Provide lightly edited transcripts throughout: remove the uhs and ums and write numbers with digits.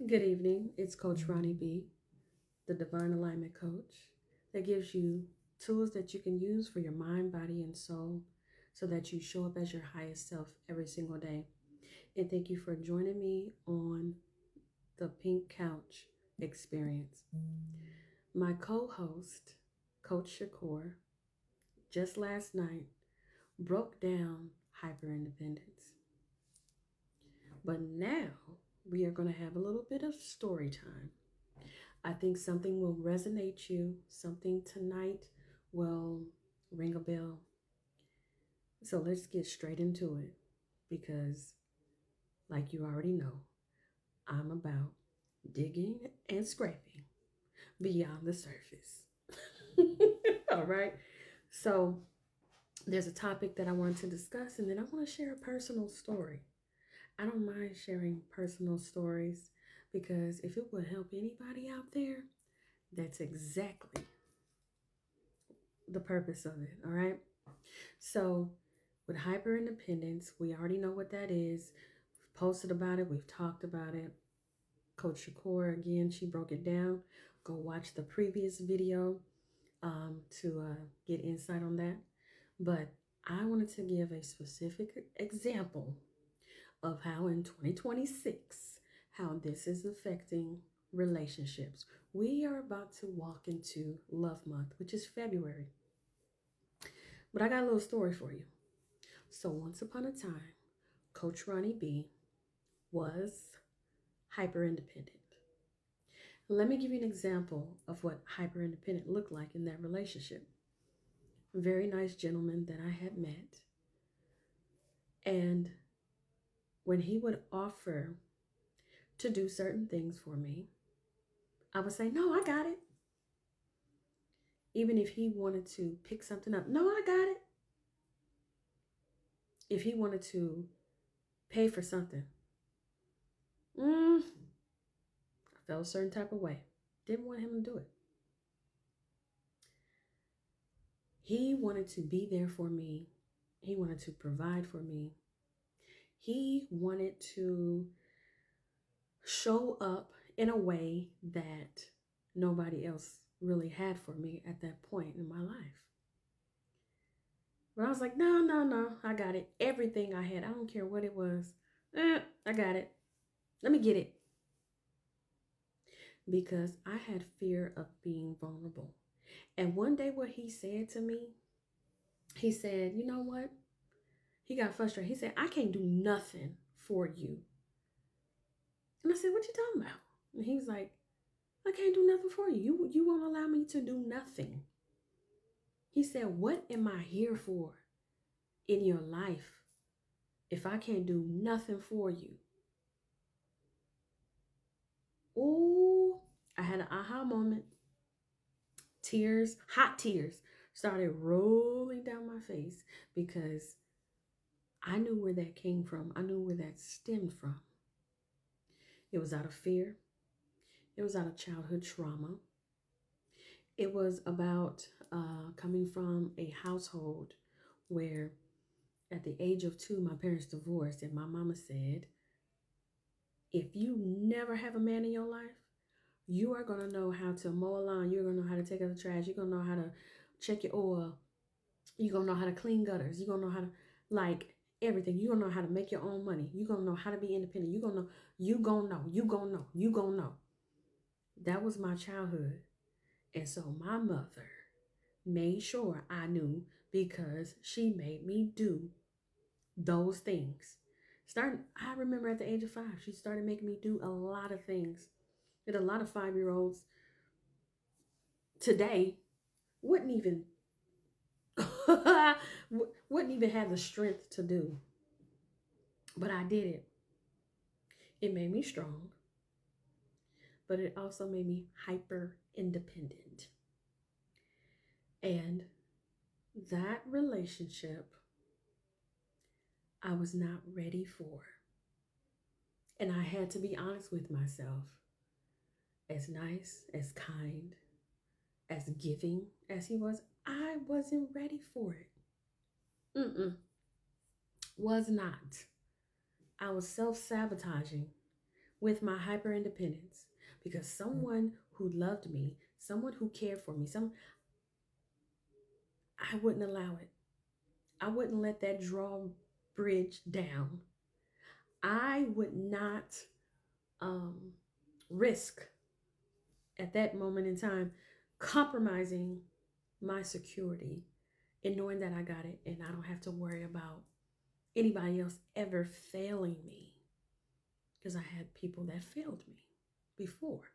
Good evening. It's Coach Ronnie B, the Divine Alignment Coach, that gives you tools that you can use for your mind, body, and soul so that you show up as your highest self every single day. And thank you for joining me on the Pink Couch Experience. My co host, Coach Shakur, just last night broke down hyperindependence. But now we are going to have a little bit of story time. I think something will resonate you, something tonight will ring a bell. So let's get straight into it because, like you already know, I'm about digging and scraping beyond the surface. All right. So there's a topic that I want to discuss, and then I want to share a personal story. I don't mind sharing personal stories because if it will help anybody out there, that's exactly the purpose of it. All right. So, with hyper independence, we already know what that is. We've posted about it, we've talked about it. Coach Shakur, again, she broke it down. Go watch the previous video to get insight on that. But I wanted to give a specific example of how in 2026, how this is affecting relationships. We are about to walk into Love Month, which is February. But I got a little story for you. So, once upon a time, Coach Ronnie B was hyper independent. Let me give you an example of what hyper independent looked like in that relationship. A very nice gentleman that I had met. And when he would offer to do certain things for me, I would say, "No, I got it." Even if he wanted to pick something up, "No, I got it." If he wanted to pay for something, I felt a certain type of way. Didn't want him to do it. He wanted to be there for me. He wanted to provide for me. He wanted to show up in a way that nobody else really had for me at that point in my life. But I was like, no, no, no, I got it. Everything I had, I don't care what it was. I got it. Let me get it. Because I had fear of being vulnerable. And one day, what he said to me, he said, "You know what?" He got frustrated. He said, "I can't do nothing for you." And I said, "What you talking about?" And he was like, "I can't do nothing for you. You won't allow me to do nothing." He said, "What am I here for in your life if I can't do nothing for you?" Ooh, I had an aha moment. Tears, hot tears, started rolling down my face because I knew where that came from. I knew where that stemmed from. It was out of fear. It was out of childhood trauma. It was about coming from a household where at the age of 2, my parents divorced, and my mama said, if you never have a man in your life, you are going to know how to mow a lawn. You're going to know how to take out the trash. You're going to know how to check your oil. You're going to know how to clean gutters. You're going to know how to, like, everything. You're going to know how to make your own money. You're going to know how to be independent. You're going to know. You're going to know. You're going to know. You're going to know. That was my childhood. And so my mother made sure I knew because she made me do those things. I remember at the age of 5, she started making me do a lot of things that a lot of 5-year-olds today wouldn't even wouldn't even have the strength to do. But I did it. It made me strong, but it also made me hyper independent. And that relationship I was not ready for. And I had to be honest with myself. As nice, as kind, as giving as he was, I wasn't ready for it. Was not. I was self sabotaging with my hyper independence because someone who loved me, someone who cared for me, I wouldn't allow it. I wouldn't let that drawbridge down. I would not um, risk at that moment in time compromising my security and knowing that I got it and I don't have to worry about anybody else ever failing me because I had people that failed me before.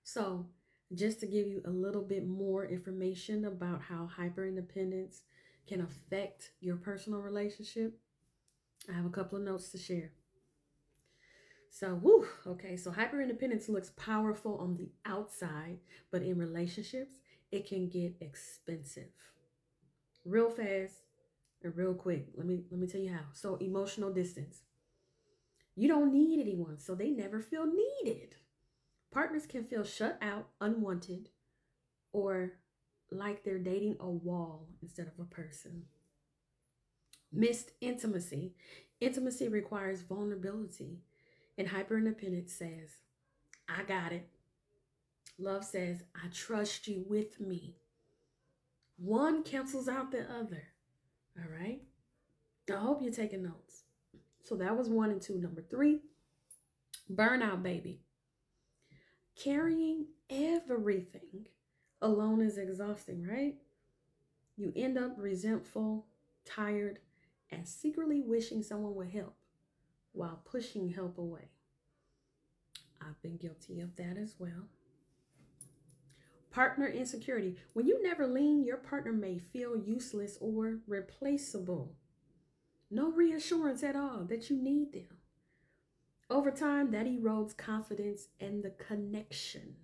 So, just to give you a little bit more information about how hyperindependence can affect your personal relationship, I have a couple of notes to share. So, okay, so hyperindependence looks powerful on the outside, but in relationships, it can get expensive. Real fast and real quick. Let me tell you how. So, emotional distance. You don't need anyone, so they never feel needed. Partners can feel shut out, unwanted, or like they're dating a wall instead of a person. Missed intimacy. Intimacy requires vulnerability, and hyperindependence says, I got it. Love says, I trust you with me. One cancels out the other. All right? I hope you're taking notes. So that was 1 and 2. Number 3, burnout, baby. Carrying everything alone is exhausting, right? You end up resentful, tired, and secretly wishing someone would help while pushing help away. I've been guilty of that as well. Partner insecurity. When you never lean, your partner may feel useless or replaceable. No reassurance at all that you need them. Over time, that erodes confidence and the connection.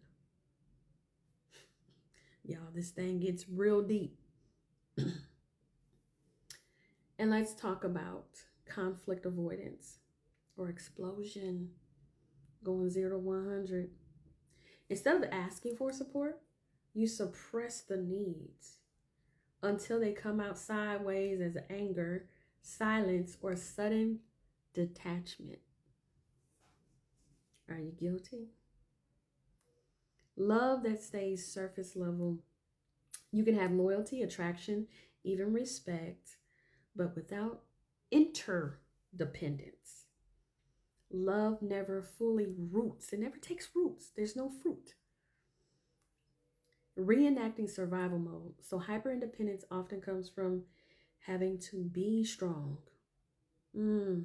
Y'all, this thing gets real deep. And let's talk about conflict avoidance or explosion, going 0 to 100. Instead of asking for support, you suppress the needs until they come out sideways as anger, silence, or sudden detachment. Are you guilty? Love that stays surface level. You can have loyalty, attraction, even respect, but without interdependence. Love never fully roots. It never takes roots. There's no fruit. Reenacting survival mode. So hyperindependence often comes from having to be strong. You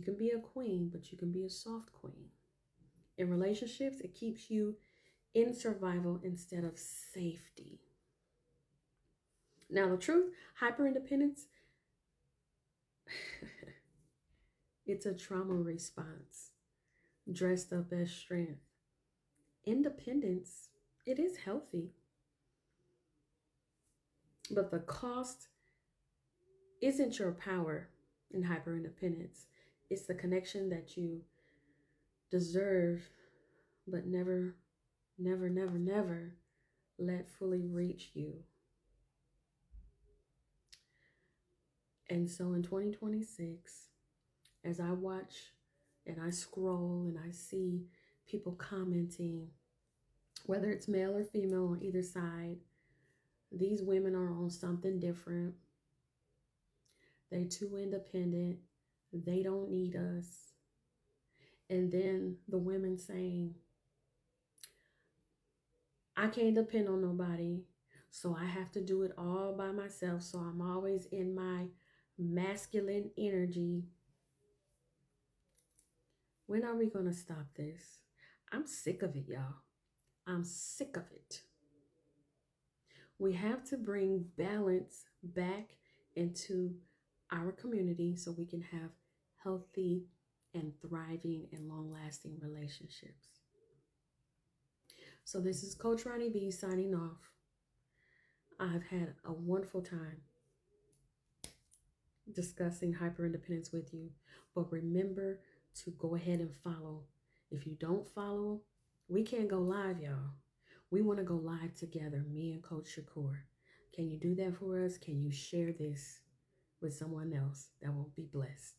can be a queen, but you can be a soft queen. In relationships, it keeps you in survival instead of safety. Now, the truth, hyperindependence, it's a trauma response dressed up as strength. Independence, it is healthy, but the cost isn't your power in hyperindependence. It's the connection that you deserve, but never let fully reach you. And so in 2026, as I watch and I scroll and I see people commenting, whether it's male or female on either side, these women are on something different. They too independent. They don't need us. And then the women saying, I can't depend on nobody, so I have to do it all by myself. So I'm always in my masculine energy. When are we going to stop this? I'm sick of it, y'all. I'm sick of it. We have to bring balance back into our community so we can have healthy and thriving and long-lasting relationships. So this is Coach Ronnie B signing off. I've had a wonderful time discussing hyperindependence with you, but remember to go ahead and follow. If you don't follow, we can't go live, y'all. We want to go live together, me and Coach Shakur. Can you do that for us? Can you share this with someone else that will be blessed?